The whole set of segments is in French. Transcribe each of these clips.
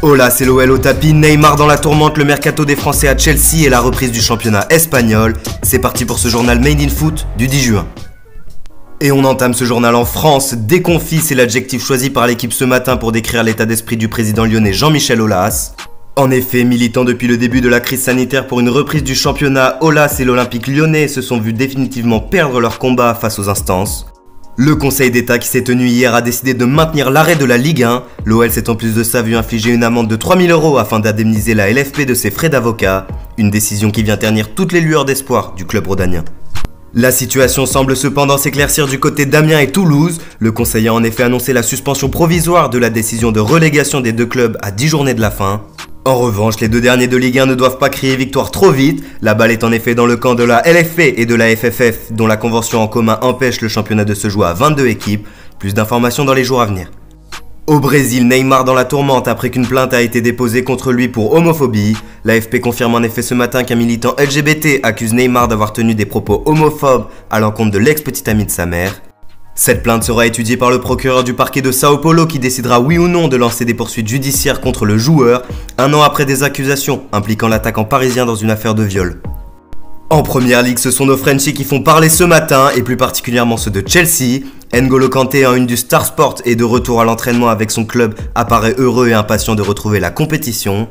Oh là, c'est l'OL au tapis, Neymar dans la tourmente, le mercato des Français à Chelsea et la reprise du championnat espagnol. C'est parti pour ce journal Made in Foot du 10 juin. Et on entame ce journal en France. Déconfit, c'est l'adjectif choisi par l'équipe ce matin pour décrire l'état d'esprit du président lyonnais Jean-Michel Aulas. En effet, militant depuis le début de la crise sanitaire pour une reprise du championnat, Aulas et l'Olympique lyonnais se sont vus définitivement perdre leur combat face aux instances. Le Conseil d'État qui s'est tenu hier a décidé de maintenir l'arrêt de la Ligue 1. L'OL s'est en plus de ça vu infliger une amende de 3 000 € afin d'indemniser la LFP de ses frais d'avocat. Une décision qui vient ternir toutes les lueurs d'espoir du club rhodanien. La situation semble cependant s'éclaircir du côté d'Amiens et Toulouse. Le Conseil a en effet annoncé la suspension provisoire de la décision de relégation des deux clubs à 10 journées de la fin. En revanche, les deux derniers de Ligue 1 ne doivent pas crier victoire trop vite. La balle est en effet dans le camp de la LFP et de la FFF, dont la convention en commun empêche le championnat de se jouer à 22 équipes. Plus d'informations dans les jours à venir. Au Brésil, Neymar dans la tourmente après qu'une plainte a été déposée contre lui pour homophobie. L'AFP confirme en effet ce matin qu'un militant LGBT accuse Neymar d'avoir tenu des propos homophobes à l'encontre de l'ex-petite amie de sa mère. Cette plainte sera étudiée par le procureur du parquet de Sao Paulo qui décidera oui ou non de lancer des poursuites judiciaires contre le joueur, un an après des accusations impliquant l'attaquant parisien dans une affaire de viol. En première ligue, ce sont nos Frenchies qui font parler ce matin, et plus particulièrement ceux de Chelsea. N'Golo Kanté, en une du Star Sport et de retour à l'entraînement avec son club, apparaît heureux et impatient de retrouver la compétition.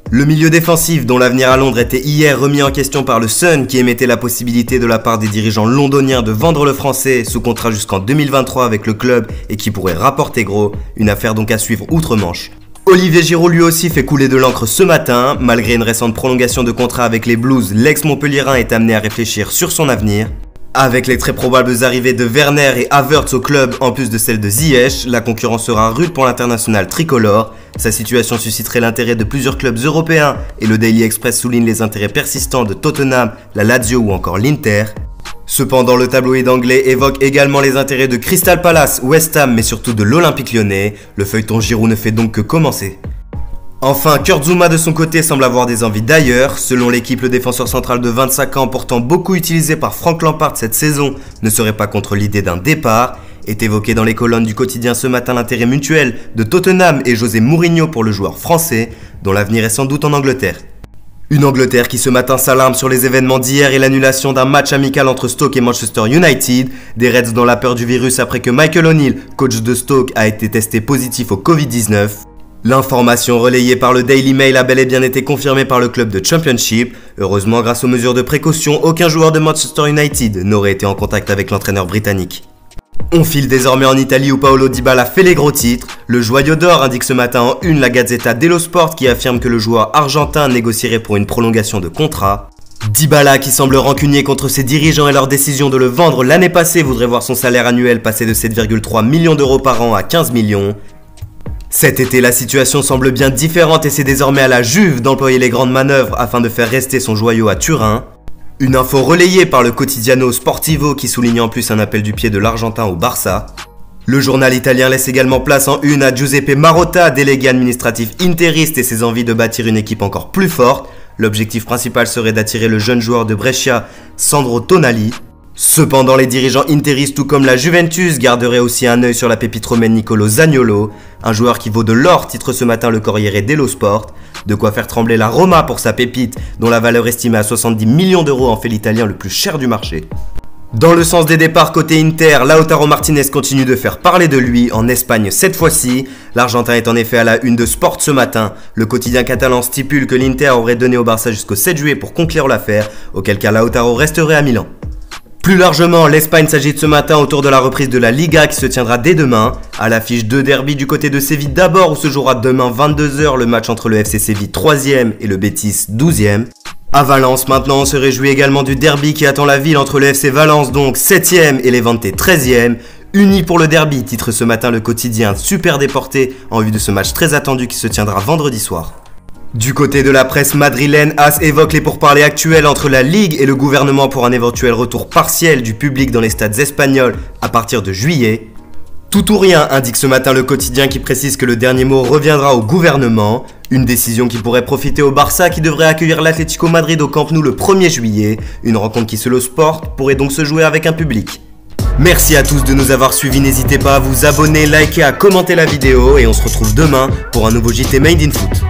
Le milieu défensif, dont l'avenir à Londres était hier remis en question par le Sun, qui émettait la possibilité de la part des dirigeants londoniens de vendre le français sous contrat jusqu'en 2023 avec le club et qui pourrait rapporter gros, une affaire donc à suivre outre-Manche. Olivier Giroud lui aussi fait couler de l'encre ce matin. Malgré une récente prolongation de contrat avec les Blues, l'ex-Montpellierin est amené à réfléchir sur son avenir. Avec les très probables arrivées de Werner et Havertz au club en plus de celle de Ziyech, la concurrence sera rude pour l'international tricolore. Sa situation susciterait l'intérêt de plusieurs clubs européens et le Daily Express souligne les intérêts persistants de Tottenham, la Lazio ou encore l'Inter. Cependant, le tabloïd anglais évoque également les intérêts de Crystal Palace, West Ham mais surtout de l'Olympique lyonnais. Le feuilleton Giroud ne fait donc que commencer. Enfin, Kurt Zouma de son côté semble avoir des envies d'ailleurs. Selon l'équipe, le défenseur central de 25 ans, pourtant beaucoup utilisé par Frank Lampard cette saison, ne serait pas contre l'idée d'un départ. Est évoqué dans les colonnes du quotidien ce matin l'intérêt mutuel de Tottenham et José Mourinho pour le joueur français, dont l'avenir est sans doute en Angleterre. Une Angleterre qui ce matin s'alarme sur les événements d'hier et l'annulation d'un match amical entre Stoke et Manchester United, des Reds dans la peur du virus après que Michael O'Neill, coach de Stoke, a été testé positif au Covid-19. L'information relayée par le Daily Mail a bel et bien été confirmée par le club de Championship. Heureusement, grâce aux mesures de précaution, aucun joueur de Manchester United n'aurait été en contact avec l'entraîneur britannique. On file désormais en Italie où Paolo Dybala fait les gros titres. Le joyau d'or indique ce matin en une la Gazzetta dello Sport qui affirme que le joueur argentin négocierait pour une prolongation de contrat. Dybala, qui semble rancunier contre ses dirigeants et leur décision de le vendre l'année passée, voudrait voir son salaire annuel passer de 7,3 millions € par an à 15 millions. Cet été, la situation semble bien différente et c'est désormais à la Juve d'employer les grandes manœuvres afin de faire rester son joyau à Turin. Une info relayée par le Quotidiano Sportivo qui souligne en plus un appel du pied de l'Argentin au Barça. Le journal italien laisse également place en une à Giuseppe Marotta, délégué administratif interiste et ses envies de bâtir une équipe encore plus forte. L'objectif principal serait d'attirer le jeune joueur de Brescia, Sandro Tonali. Cependant, les dirigeants interistes, tout comme la Juventus, garderaient aussi un œil sur la pépite romaine Nicolo Zaniolo, un joueur qui vaut de l'or, titre ce matin le Corriere dello Sport. De quoi faire trembler la Roma pour sa pépite, dont la valeur estimée à 70 millions € en fait l'italien le plus cher du marché. Dans le sens des départs côté Inter, Lautaro Martinez continue de faire parler de lui, en Espagne cette fois-ci. L'Argentin est en effet à la une de Sport ce matin. Le quotidien catalan stipule que l'Inter aurait donné au Barça jusqu'au 7 juillet pour conclure l'affaire, auquel cas Lautaro resterait à Milan. Plus largement, l'Espagne s'agite ce matin autour de la reprise de la Liga qui se tiendra dès demain. À l'affiche 2 derby du côté de Séville d'abord où se jouera demain 22 h le match entre le FC Séville 3e et le Betis 12e. À Valence maintenant on se réjouit également du derby qui attend la ville entre le FC Valence donc 7e et Levante 13e. Unis pour le derby, titre ce matin le quotidien Super Déporté en vue de ce match très attendu qui se tiendra vendredi soir. Du côté de la presse madrilène, AS évoque les pourparlers actuels entre la Ligue et le gouvernement pour un éventuel retour partiel du public dans les stades espagnols à partir de juillet. Tout ou rien, indique ce matin le quotidien qui précise que le dernier mot reviendra au gouvernement. Une décision qui pourrait profiter au Barça qui devrait accueillir l'Atlético Madrid au Camp Nou le 1er juillet. Une rencontre qui, selon Sport, pourrait donc se jouer avec un public. Merci à tous de nous avoir suivis, n'hésitez pas à vous abonner, liker, à commenter la vidéo et on se retrouve demain pour un nouveau JT Made in Foot.